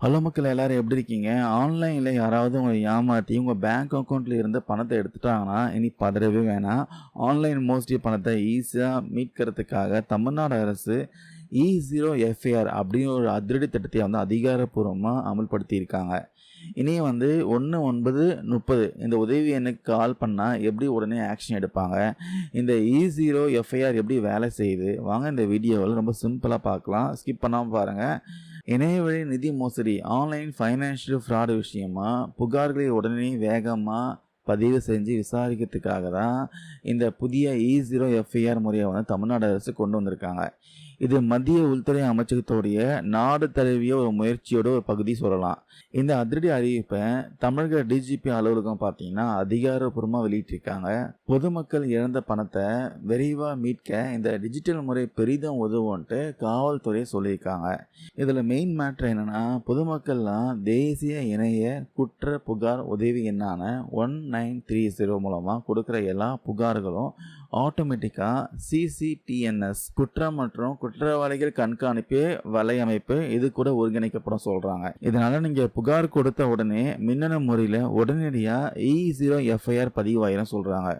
Hello மக்கள் எல்லாரும் எப்படி இருக்கீங்க? ஆன்லைன்ல யாராவது உங்கள ஏமாத்தி உங்க பேங்க் அக்கவுண்ட்ல இருந்த பணத்த எடுத்துட்டாங்கன்னா, இனி பதறவே வேணாம். ஆன்லைன் மோஸ்ட்லி பணத்த ஈஸியா மீட்கிறதுக்காக தமிழ்நாடு அரசு இ0 எஃப்ஐஆர் அப்படின்னு ஒரு அதிரடி திட்டத்தை அதிகாரப்பூர்வமா அமல்படுத்தியிருக்காங்க. இனி 1930 இந்த உதவி எண்ணுக்கு கால் பண்ணா எப்படி உடனே ஆக்ஷன் எடுப்பாங்க? இந்த இ0 எஃப்ஐஆர் எப்படி வேலை செய்யுது? வாங்க இந்த வீடியோவில் ரொம்ப சிம்பிளா பார்க்கலாம். ஸ்கிப் பண்ணாம பாருங்க. இணையவழி நிதி மோசடி ஆன்லைன் ஃபைனான்ஷியல் ஃப்ராடு விஷயமா புகார்களை உடனே வேகமாக பதிவு செஞ்சு விசாரிக்கிறதுக்காக தான் இந்த புதிய இ0 எஃப்ஐஆர் முறையை தமிழ்நாடு அரசு கொண்டு வந்திருக்காங்க. இது மத்திய உள்துறை அமைச்சகத்தோடைய நாடு தழுவிய ஒரு முயற்சியோட ஒரு பகுதி சொல்லலாம். இந்த அதிரடி அறிவிப்பை தமிழக டிஜிபி அலுவலகம் பார்த்தீங்கன்னா அதிகாரப்பூர்வமாக வெளியிட்டிருக்காங்க. பொதுமக்கள் இழந்த பணத்தை விரைவாக மீட்க இந்த டிஜிட்டல் முறை பெரிதும் உதவும்ன்ட்டு காவல்துறை சொல்லியிருக்காங்க. இதில் மெயின் மேட்ரு என்னன்னா, பொதுமக்கள்லாம் தேசிய இணைய குற்ற புகார் உதவி எண்ணான 1930 மூலமாக கொடுக்குற எல்லா புகார்களும் ஆட்டோமேட்டிக்காக சிசிடிஎன்எஸ் குற்றம் மற்றும் குற்றவாளிகள் கண்காணிப்பு வலையமைப்பு இது கூட ஒருங்கிணைக்கப்படும் சொல்கிறாங்க. இதனால நீங்கள் புகார் கொடுத்த உடனே மின்னணு முறையில் உடனடியாக இ0 எஃப்ஐஆர் பதிவாயிரும் சொல்கிறாங்க.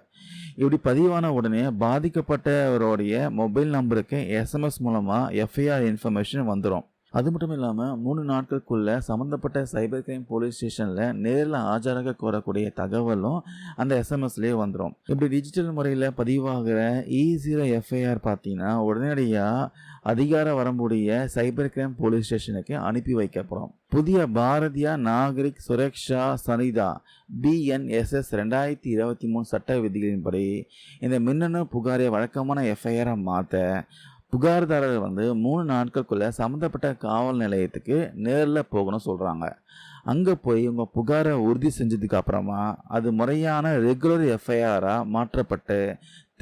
இப்படி பதிவான உடனே பாதிக்கப்பட்டவருடைய மொபைல் நம்பருக்கு எஸ்எம்எஸ் மூலமாக எஃப்ஐஆர் இன்ஃபர்மேஷன் வந்துடும். அது மட்டும் இல்லாமல் 3 நாட்களுக்குள்ள சம்மந்தப்பட்ட சைபர் கிரைம் போலீஸ் ஸ்டேஷனில் நேரில் ஆஜராக கோரக்கூடிய தகவலும் அந்த எஸ்எம்எஸ்லேயே வந்துடும். இப்படி டிஜிட்டல் முறையில் பதிவாகிற இ0 எஃப்ஐஆர் பார்த்தீங்கன்னா உடனடியாக அதிகார வரம்புடைய சைபர் கிரைம் போலீஸ் ஸ்டேஷனுக்கு அனுப்பி வைக்கப்படும். புதிய பாரதிய நாகரிக் சுரக்ஷா சனிதா BNSS 2023 சட்ட விதிகளின்படி இந்த மின்னணு புகாரை வழக்கமான எஃப்ஐஆரை மாற்ற புகார்தாரர் 3 நாட்களுக்குள்ள சம்மந்தப்பட்ட காவல் நிலையத்துக்கு நேரில் போகணும் சொல்கிறாங்க. அங்கே போய் உங்கள் புகாரை உறுதி செஞ்சதுக்கு அப்புறமா அது முறையான ரெகுலர் எஃப்ஐஆராக மாற்றப்பட்டு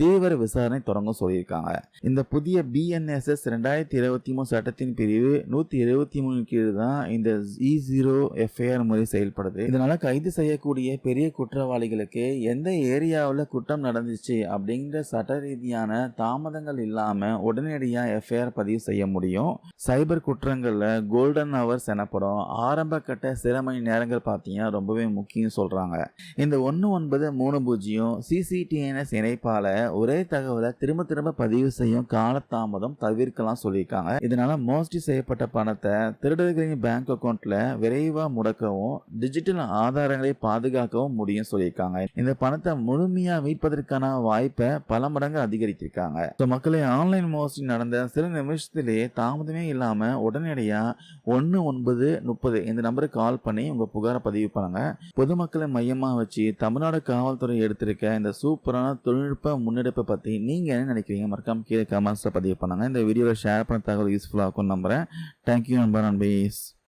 தீவிர விசாரணை தொடங்க சொல்லியிருக்காங்க. இந்த புதிய BNSS 2023 சட்டத்தின் பிரிவு 173 கீழ் தான் இந்த இ0 எஃப்ஐஆர் முறை செயல்படுது. இதனால கைது செய்யக்கூடிய பெரிய குற்றவாளிகளுக்கு எந்த ஏரியாவில் குற்றம் நடந்துச்சு அப்படிங்கிற சட்ட ரீதியான தாமதங்கள் இல்லாமல் உடனடியாக எஃப்ஐஆர் பதிவு செய்ய முடியும். சைபர் குற்றங்களில் கோல்டன் ஹவர்ஸ் எனப்படும் ஆரம்ப கட்ட சில மணி நேரங்கள் பார்த்தீங்கன்னா ரொம்பவே முக்கியம் சொல்கிறாங்க. இந்த 1930 சிசிடிஎன்எஸ் இணைப்பால் ஒரே தகவலை திரும்ப திரும்ப பதிவு செய்யும் காலதாமதம் தவிர்க்கலாம் சொல்லியிருக்காங்க. இதனால மோஸ்ட்லி செய்யப்பட்ட பணத்தை திருடர்களின் பேங்க் அக்கௌண்ட்ல விரைவாக முடக்கவும் டிஜிட்டல் ஆதாரங்களை பாதுகாக்கவும் முடியும் சொல்லியிருக்காங்க. இந்த பணத்தை முழுமையா மீட்பதற்கான வாய்ப்பை பல மடங்கு அதிகரித்திருக்காங்க. மக்களை ஆன்லைன் மோஸ்ட்லி நடந்த சில நிமிஷத்திலேயே தாமதமே இல்லாம உடனடியா 1930 இந்த நம்பருக்கு கால் பண்ணி உங்க புகாரை பதிவு பண்ணுங்க. பொதுமக்களை மையமா வச்சு தமிழ்நாடு காவல்துறை எடுத்திருக்க இந்த சூப்பரான தொழில்நுட்ப முன்னெடுப்பை பற்றி நீங்கள் என்ன நினைக்கிறீங்க? மறக்காம கீழே கமெண்ட்ஸில் பதிவு பண்ணுங்கள். இந்த வீடியோவில் ஷேர் பண்ண தகவல் யூஸ்ஃபுல்லாக இருக்கும்னு நம்புகிறேன். தேங்க்யூ நண்பர் அண்ட் பீஸ்.